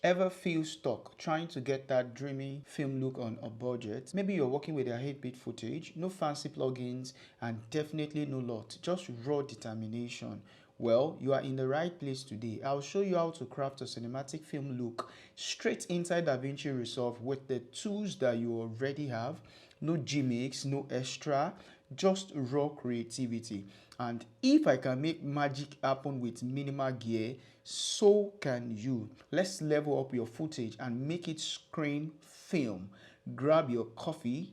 Ever feel stuck trying to get that dreamy film look on a budget? Maybe you're working with a 8-bit footage, no fancy plugins, and definitely no lot, just raw determination. Well, you are in the right place today. I'll show you how to craft a cinematic film look straight inside DaVinci Resolve with the tools that you already have. No gimmicks, no extra, just raw creativity. And if I can make magic happen with minimal gear, so can you. Let's level up your footage and make it screen film. Grab your coffee,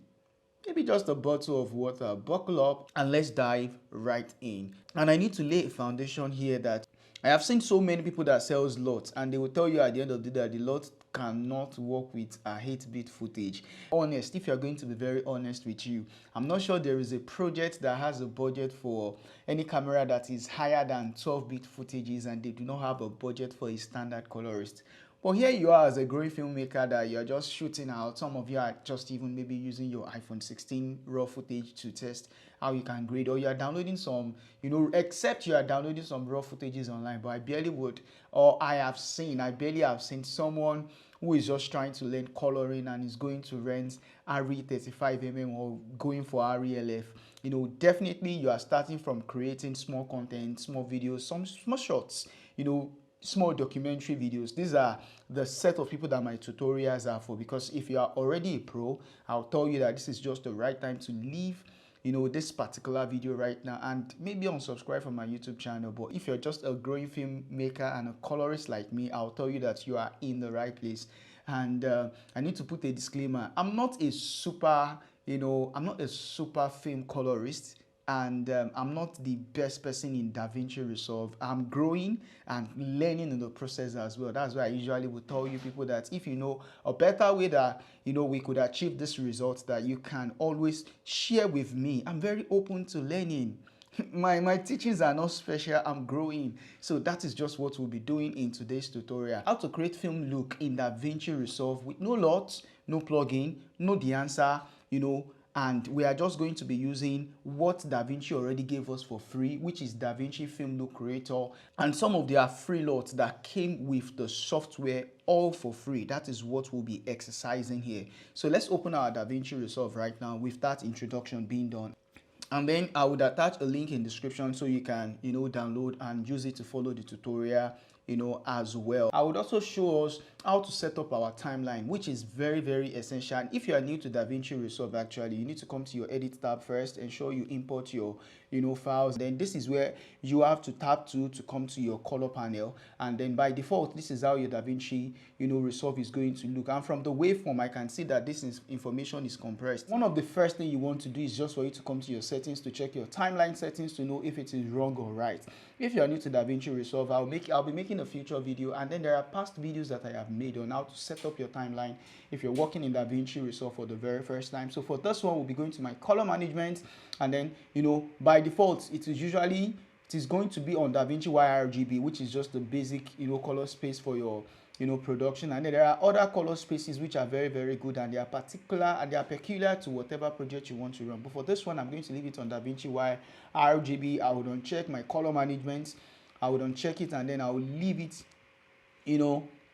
maybe just a bottle of water, buckle up, and let's dive right in. And I need to lay a foundation here that I have seen so many people that sells LUTs, and they will tell you at the end of the day that the LUT cannot work with a 8-bit footage. Honest, if you're going to be very honest with you, I'm not sure there is a project that has a budget for any camera that is higher than 12-bit footages, and they do not have a budget for a standard colorist. But here you are as a growing filmmaker that you're just shooting out. Some of you are just even maybe using your iPhone 16 raw footage to test how you can grade, or you're downloading some, except you are downloading some raw footages online. But I barely have seen someone who is just trying to learn coloring and is going to rent RE 35mm or going for RELF. Definitely you are starting from creating small content, small videos, some small shorts, small documentary videos. These are the set of people that my tutorials are for, because if you are already a pro, I'll tell you that this is just the right time to leave this particular video right now and maybe unsubscribe from my YouTube channel. But if you're just a growing filmmaker and a colorist like me, I'll tell you that you are in the right place. And I need to put a disclaimer. I'm not a super film colorist, and I'm not the best person in DaVinci Resolve. I'm growing and learning in the process as well. That's why I usually would tell you people that if you know a better way that we could achieve this result, that you can always share with me. I'm very open to learning. My teachings are not special. I'm growing. So that is just what we'll be doing in today's tutorial. How to create film look in DaVinci Resolve with no LUT, no plugin, no Dehancer, and we are just going to be using what DaVinci already gave us for free, which is DaVinci Film Look Creator, and some of their free LUTs that came with the software, all for free. That is what we'll be exercising here. So let's open our DaVinci Resolve right now with that introduction being done. And then I would attach a link in the description so you can, download and use it to follow the tutorial, as well. I would also show us how to set up our timeline, which is very, very essential. And if you are new to DaVinci Resolve, actually, you need to come to your edit tab first, ensure you import your, files. Then this is where you have to tap to come to your color panel. And then by default, this is how your DaVinci, Resolve is going to look. And from the waveform, I can see that this information is compressed. One of the first thing you want to do is just for you to come to your settings to check your timeline settings to know if it is wrong or right. If you are new to DaVinci Resolve, I'll be making a future video, and then there are past videos that I have made on how to set up your timeline if you're working in DaVinci Resolve for the very first time. So for this one, we'll be going to my color management, and then by default it is going to be on DaVinci YRGB, which is just the basic color space for your production. And then there are other color spaces which are very, very good, and they are peculiar to whatever project you want to run. But for this one, I'm going to leave it on DaVinci YRGB. I would uncheck my color management, I would uncheck it, and then I will leave it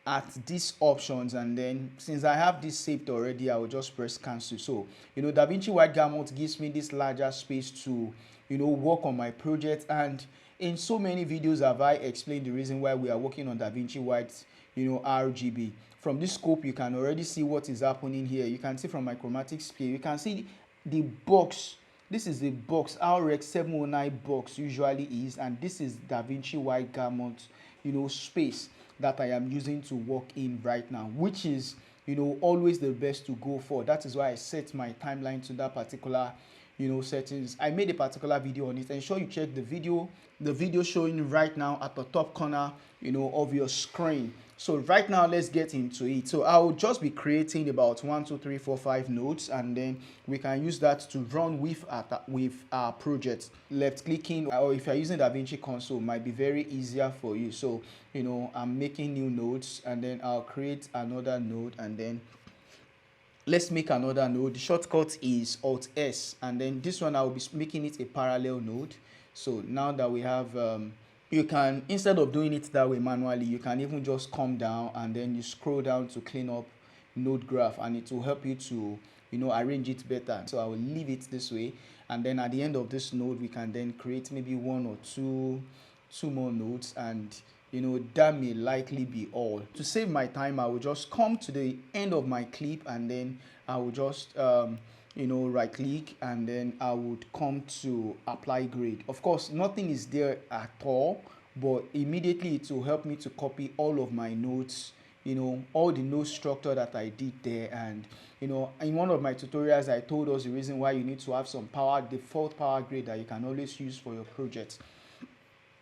at these options. And then since I have this saved already, I will just press cancel. So DaVinci White Gamut gives me this larger space to work on my project. And in so many videos have I explained the reason why we are working on DaVinci White RGB. From this scope, you can already see what is happening here. You can see from my chromatic scale, you can see the box. This is the box, RX 709 box usually is, and this is DaVinci White Gamut space that I am using to work in right now, which is always the best to go for. That is why I set my timeline to that particular settings. I made a particular video on it. Ensure you check the video showing right now at the top corner of your screen. So right now, let's get into it. So I will just be creating about 1, 2, 3, 4, 5 nodes, and then we can use that to run with our project. Left clicking, or if you're using DaVinci Console, might be very easier for you. So I'm making new nodes, and then I'll create another node, and then let's make another node. The shortcut is Alt S, and then this one I will be making it a parallel node. So now that we have you can, instead of doing it that way manually, you can even just come down and then you scroll down to clean up node graph, and it will help you to, you know, arrange it better. So I will leave it this way, and then at the end of this node we can then create maybe one or two more nodes, and you know, that may likely be all. To save my time, I will just come to the end of my clip, and then I will just you know, right click, and then I would come to apply grade. Of course, nothing is there at all, but immediately it will help me to copy all of my notes, you know, all the node structure that I did there. And you know, in one of my tutorials I told us the reason why you need to have some default power grade that you can always use for your project,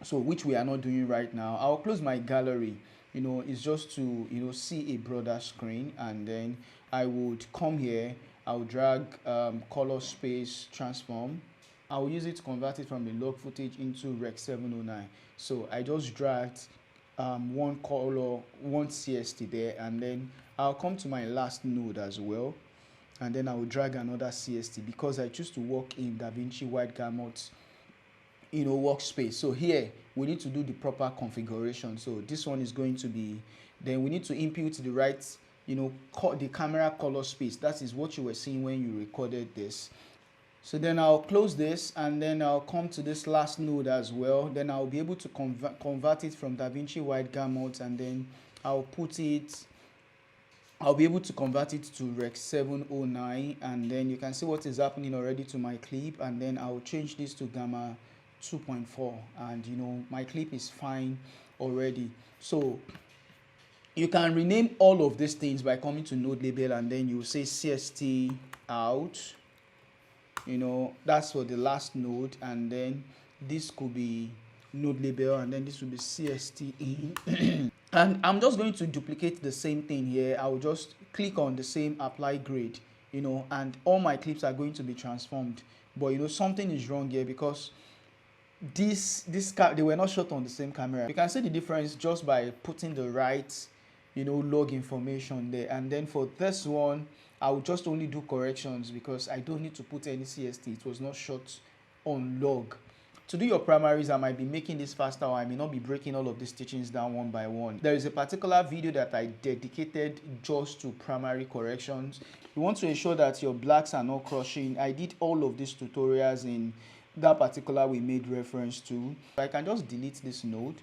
so which we are not doing right now. I'll close my gallery. You know, it's just to, you know, see a broader screen, and then I would come here, I'll drag color space transform. I'll use it to convert it from the log footage into Rec 709. So I just dragged one color, one CST there, and then I'll come to my last node as well, and then I will drag another CST because I choose to work in DaVinci Wide Gamut, you know, workspace. So here we need to do the proper configuration. So this one is going to be, then we need to input the right, you know, the camera color space. That is what you were seeing when you recorded this. So then I'll close this, and then I'll come to this last node as well. Then I'll be able to convert it from DaVinci Wide Gamut, and then I'll be able to convert it to Rec 709, and then you can see what is happening already to my clip. And then I'll change this to Gamma 2.4, and you know, my clip is fine already. So you can rename all of these things by coming to node label, and then you say CST out. You know, that's for the last node, and then this could be node label, and then this will be CST in. And I'm just going to duplicate the same thing here. I will just click on the same apply grade, you know, and all my clips are going to be transformed. But you know, something is wrong here because they were not shot on the same camera. You can see the difference just by putting the right, you know, log information there. And then for this one, I will just only do corrections because I don't need to put any CST. It was not shot on log. To do your primaries, I might be making this faster, or I may not be breaking all of these teachings down one by one. There is a particular video that I dedicated just to primary corrections. You want to ensure that your blacks are not crushing. I did all of these tutorials in that particular we made reference to. I can just delete this node,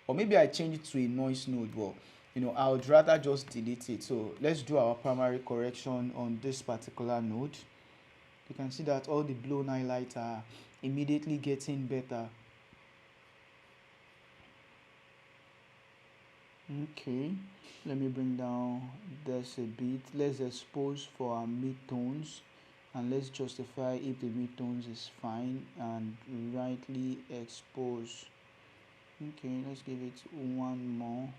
or maybe I change it to a noise node, but you know, I would rather just delete it. So let's do our primary correction on this particular node. You can see that all the blown highlights are immediately getting better. Okay, let me bring down this a bit. Let's expose for our midtones, and let's justify if the midtones is fine, and rightly expose. Okay, let's give it one more,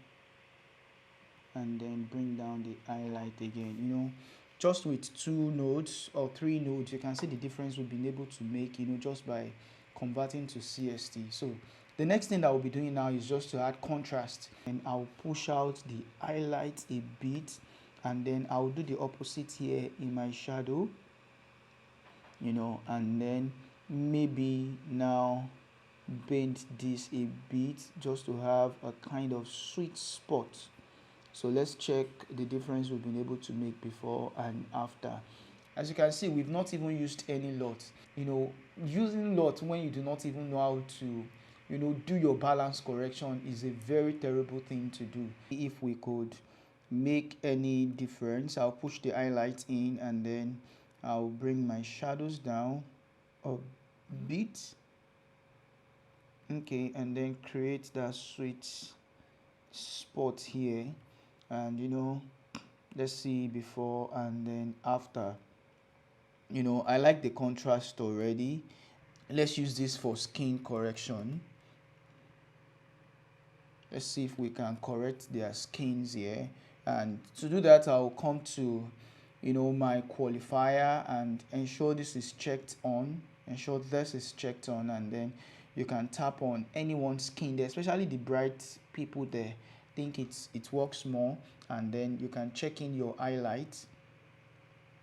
and then bring down the highlight again. You know, just with 2 nodes or 3 nodes, you can see the difference we've been able to make, you know, just by converting to CST. So the next thing that we'll be doing now is just to add contrast, and I'll push out the highlight a bit, and then I'll do the opposite here in my shadow, you know, and then maybe now bend this a bit just to have a kind of sweet spot. So let's check the difference we've been able to make before and after. As you can see, we've not even used any LUT. You know, using LUT when you do not even know how to, you know, do your balance correction is a very terrible thing to do. If we could make any difference, I'll push the highlight in, and then I'll bring my shadows down a bit. Okay, and then create that sweet spot here. And you know, let's see before and then after. You know, I like the contrast already. Let's use this for skin correction. Let's see if we can correct their skins here. And to do that, I'll come to, you know, my qualifier and ensure this is checked on. Ensure this is checked on, and then you can tap on anyone's skin there, especially the bright people there. Think it works more, and then you can check in your highlights,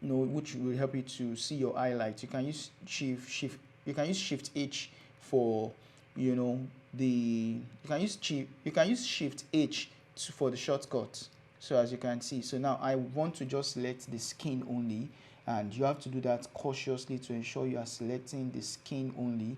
you know, which will help you to see your highlights. You can use shift H for you know, you can use shift H for the shortcut. So as you can see, so now I want to just select the skin only, and you have to do that cautiously to ensure you are selecting the skin only.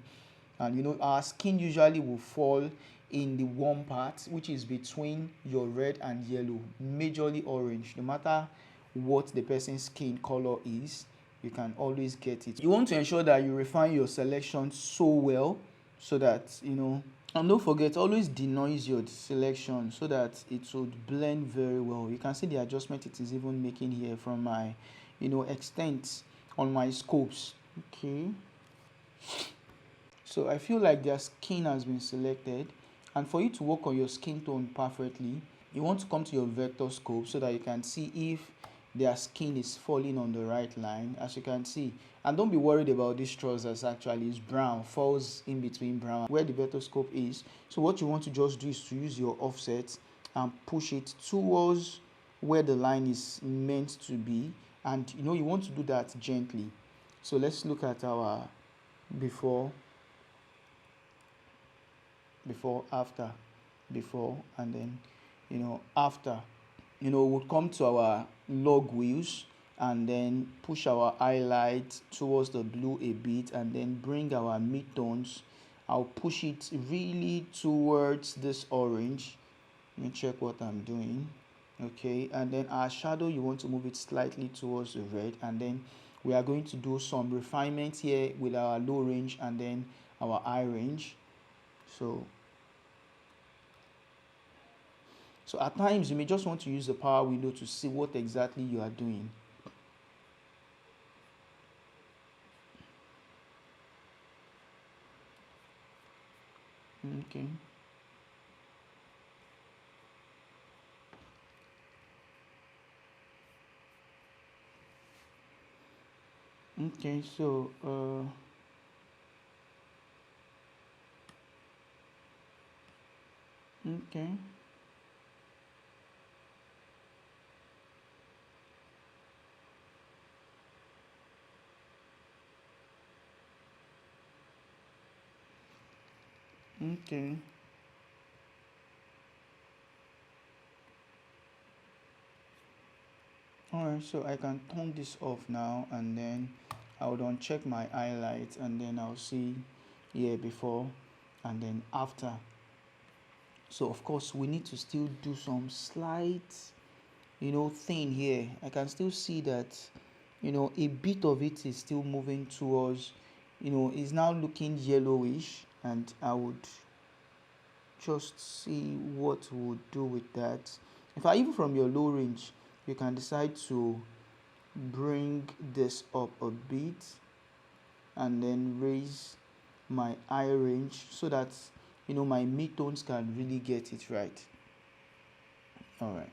And you know, our skin usually will fall in the warm part, which is between your red and yellow, majorly orange. No matter what the person's skin color is, you can always get it. You want to ensure that you refine your selection so well, so that, you know, and don't forget, always denoise your selection so that it would blend very well. You can see the adjustment it is even making here from my, you know, extent on my scopes. Okay, so I feel like their skin has been selected, and for you to work on your skin tone perfectly, you want to come to your vector scope so that you can see if their skin is falling on the right line, as you can see. And don't be worried about these trousers, actually it's brown, falls in between brown where the vector scope is. So what you want to just do is to use your offset and push it towards where the line is meant to be, and you know, you want to do that gently. So let's look at our before, after, before, and then, you know, after. You know, we'll come to our log wheels and then push our highlight towards the blue a bit, and then bring our midtones. I'll push it really towards this orange. Let me check what I'm doing. Okay, and then our shadow, you want to move it slightly towards the red, and then we are going to do some refinement here with our low range and then our high range. So at times you may just want to use the power window to see what exactly you are doing. Okay. Okay, so okay. Okay. Alright, so I can turn this off now, and then I would uncheck my highlight, and then I'll see here before and then after. So of course we need to still do some slight, you know, thing here. I can still see that, you know, a bit of it is still moving towards, you know, is now looking yellowish, and I would just see what we'll do with that. In fact, even from your low range, you can decide to bring this up a bit and then raise my high range so that, you know, my midtones can really get it right. All right,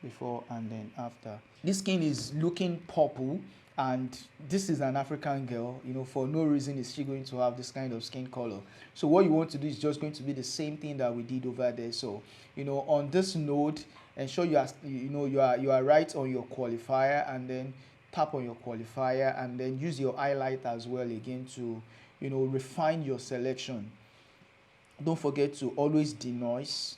before and then after. This skin is looking purple, and this is an African girl. You know, for no reason is she going to have this kind of skin color. So what you want to do is just going to be the same thing that we did over there. So, you know, on this node, ensure you are, you know, you are right on your qualifier, and then tap on your qualifier, and then use your highlight as well again to, you know, refine your selection. Don't forget to always denoise.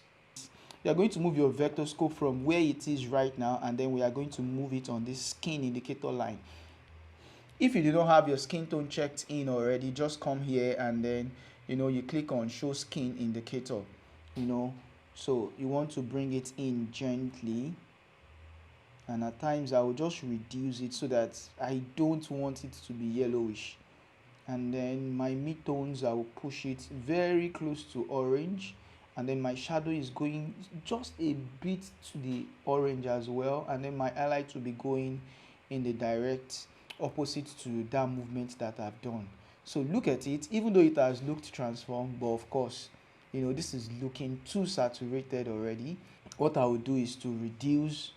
You are going to move your vector scope from where it is right now, and then we are going to move it on this skin indicator line. If you do not have your skin tone checked in already, just come here and then, you know, you click on show skin indicator, you know. So you want to bring it in gently, and at times I will just reduce it so that I don't want it to be yellowish. And then my midtones, I will push it very close to orange, and then my shadow is going just a bit to the orange as well, and then my highlight will be going in the direct opposite to that movement that I've done. So look at it, even though it has looked transformed, but of course, you know, this is looking too saturated already. What I will do is to reduce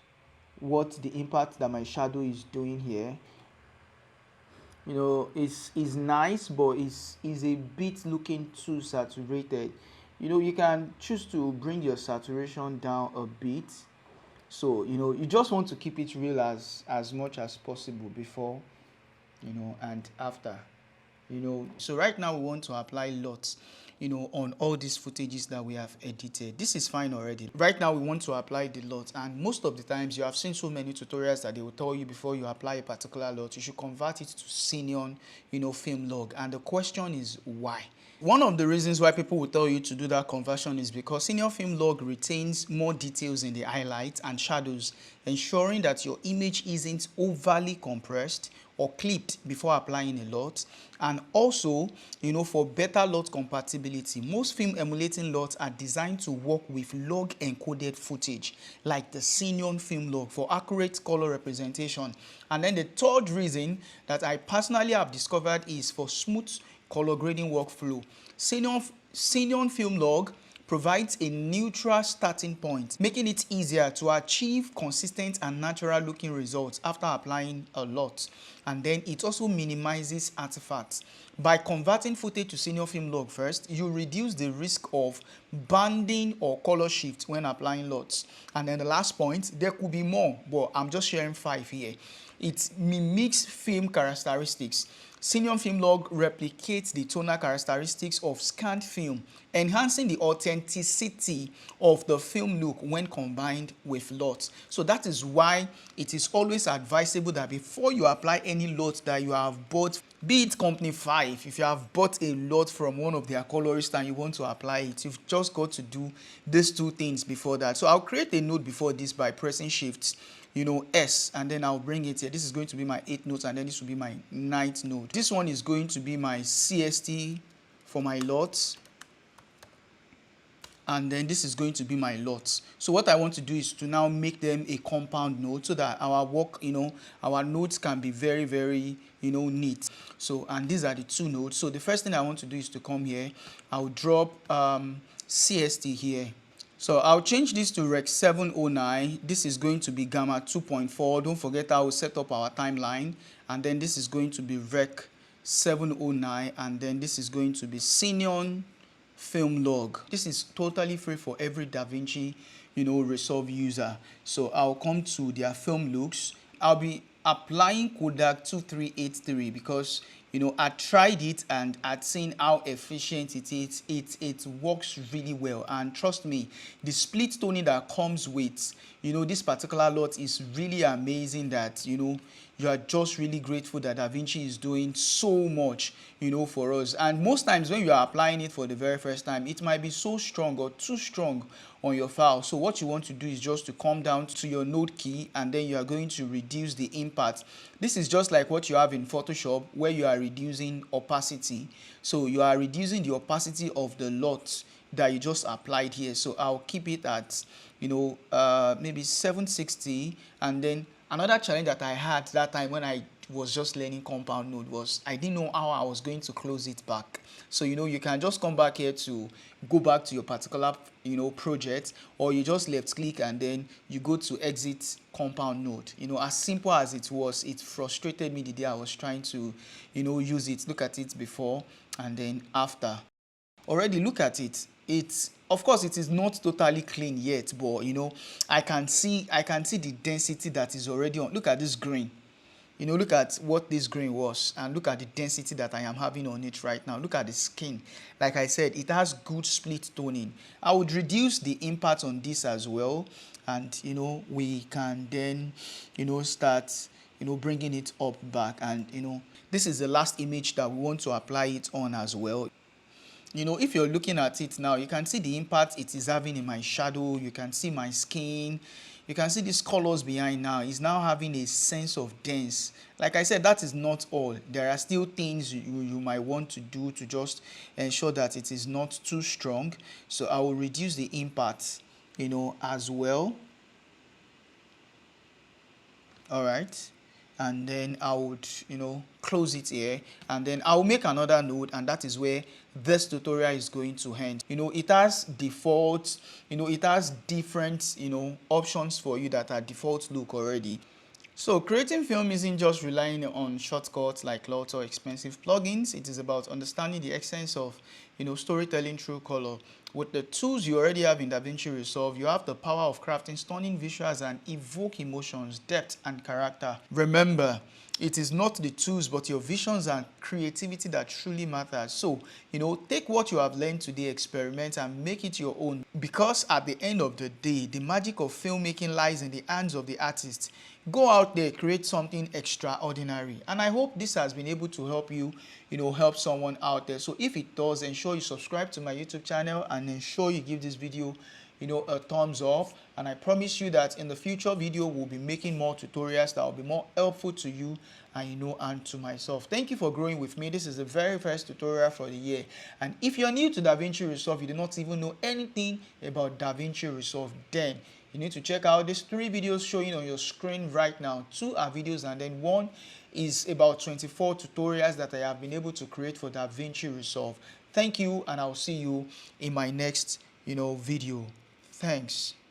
what the impact that my shadow is doing here. You know, is nice, but is a bit looking too saturated. You know, you can choose to bring your saturation down a bit. So, you know, you just want to keep it real as much as possible before, you know, and after. You know, so right now we want to apply LUTs. on all these footages that we have edited. This is fine already. Right now we want to apply the LUT, and most of the times you have seen so many tutorials that they will tell you before you apply a particular LUT, you should convert it to Cineon, film log. And the question is why? One of the reasons why people will tell you to do that conversion is because Cineon Film Log retains more details in the highlights and shadows, ensuring that your image isn't overly compressed or clipped before applying a LUT. And also, for better LUT compatibility, most film emulating LUTs are designed to work with log encoded footage like the Cineon Film Log for accurate color representation. And then the third reason that I personally have discovered is for smooth color grading workflow. Cineon Film Log provides a neutral starting point, making it easier to achieve consistent and natural looking results after applying a LUT. And then it also minimizes artifacts. By converting footage to Cineon Film Log first, you reduce the risk of banding or color shift when applying LUTs. And then the last point, there could be more, but I'm just sharing 5 here. It mimics film characteristics. Cineon Film Log replicates the tonal characteristics of scanned film, enhancing the authenticity of the film look when combined with LUTs. So that is why it is always advisable that before you apply any LUT that you have bought, be it Company 5, if you have bought a LUT from one of their colorists and you want to apply it, you've just got to do these 2 things before that. So I'll create a note before this by pressing Shift, S, and then I'll bring it here. This is going to be my 8th note, and then this will be my 9th note. This one is going to be my CST for my LUTs, and then this is going to be my LUTs. So what I want to do is to now make them a compound note so that our work, our notes can be very, very, neat. So, and these are the 2 notes. So the first thing I want to do is to come here. I'll drop CST here. So I'll change this to Rec 709. This is going to be Gamma 2.4. Don't forget I will set up our timeline. And then this is going to be Rec 709. And then this is going to be Cineon Film Log. This is totally free for every DaVinci, Resolve user. So I'll come to their film looks. I'll be applying Kodak 2383 because I tried it and I'd seen how efficient it is. It works really well, and trust me, the split toning that comes with this particular LUT is really amazing. That you are just really grateful that DaVinci is doing so much for us. And most times when you are applying it for the very first time, it might be so strong or too strong on your file. So what you want to do is just to come down to your node key, and then you are going to reduce the impact. This is just like what you have in Photoshop, where you are reducing opacity. So you are reducing the opacity of the LUT that you just applied here. So I'll keep it at maybe 760. And then another challenge that I had that time when I was just learning compound node was I didn't know how I was going to close it back. So you can just come back here to go back to your particular project, or you just left click and then you go to exit compound node. As simple as it was, it frustrated me the day I was trying to use it. Look at it before and then after. Already look at it. Of course it is not totally clean yet, but I can see the density that is already on. Look at this green. Look at what this green was, and look at the density that I am having on it right now. Look at the skin. Like I said, it has good split toning. I would reduce the impact on this as well, and we can then start bringing it up back. And this is the last image that we want to apply it on as well. If you're looking at it now, you can see the impact it is having in my shadow. You can see my skin. You can see these colors behind now. It's now having a sense of dense. Like I said, that is not all. There are still things you might want to do to just ensure that it is not too strong. So I will reduce the impact, as well. All right. And then I would, close it here, and then I'll make another node, and that is where this tutorial is going to end. It has default, it has different, options for you that are default look already. So creating film isn't just relying on shortcuts like lots or expensive plugins. It is about understanding the essence of, storytelling through color. With the tools you already have in DaVinci Resolve, you have the power of crafting stunning visuals and evoke emotions, depth, and character. Remember, it is not the tools but your visions and creativity that truly matters. So, take what you have learned today, experiment, and make it your own. Because at the end of the day, the magic of filmmaking lies in the hands of the artist. Go out there, create something extraordinary. And I hope this has been able to help you, help someone out there. So if it does, ensure you subscribe to my YouTube channel and ensure you give this video a thumbs up. And I promise you that in the future video we'll be making more tutorials that will be more helpful to you and and to myself. Thank you for growing with me. This is the very first tutorial for the year, and if you're new to DaVinci Resolve, you do not even know anything about DaVinci Resolve, then you need to check out these 3 videos showing on your screen right now. 2 are videos and then 1 is about 24 tutorials that I have been able to create for DaVinci Resolve. Thank you, and I'll see you in my next video. Thanks.